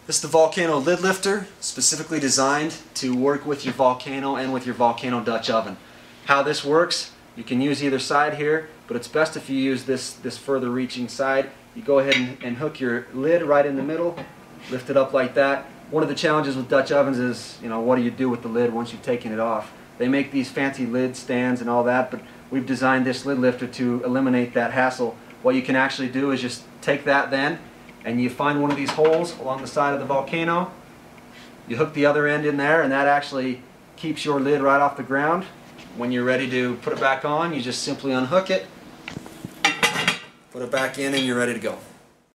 This is the Volcano lid lifter, specifically designed to work with your Volcano and with your Volcano Dutch oven. How this works, you can use either side here, but it's best if you use this further reaching side. You go ahead and hook your lid right in the middle, lift it up like that. One of the challenges with Dutch ovens is, what do you do with the lid once you've taken it off? They make these fancy lid stands and all that, but we've designed this lid lifter to eliminate that hassle. What you can actually do is just take that then, and you find one of these holes along the side of the Volcano. You hook the other end in there, and that actually keeps your lid right off the ground. When you're ready to put it back on, you just simply unhook it, put it back in, and you're ready to go.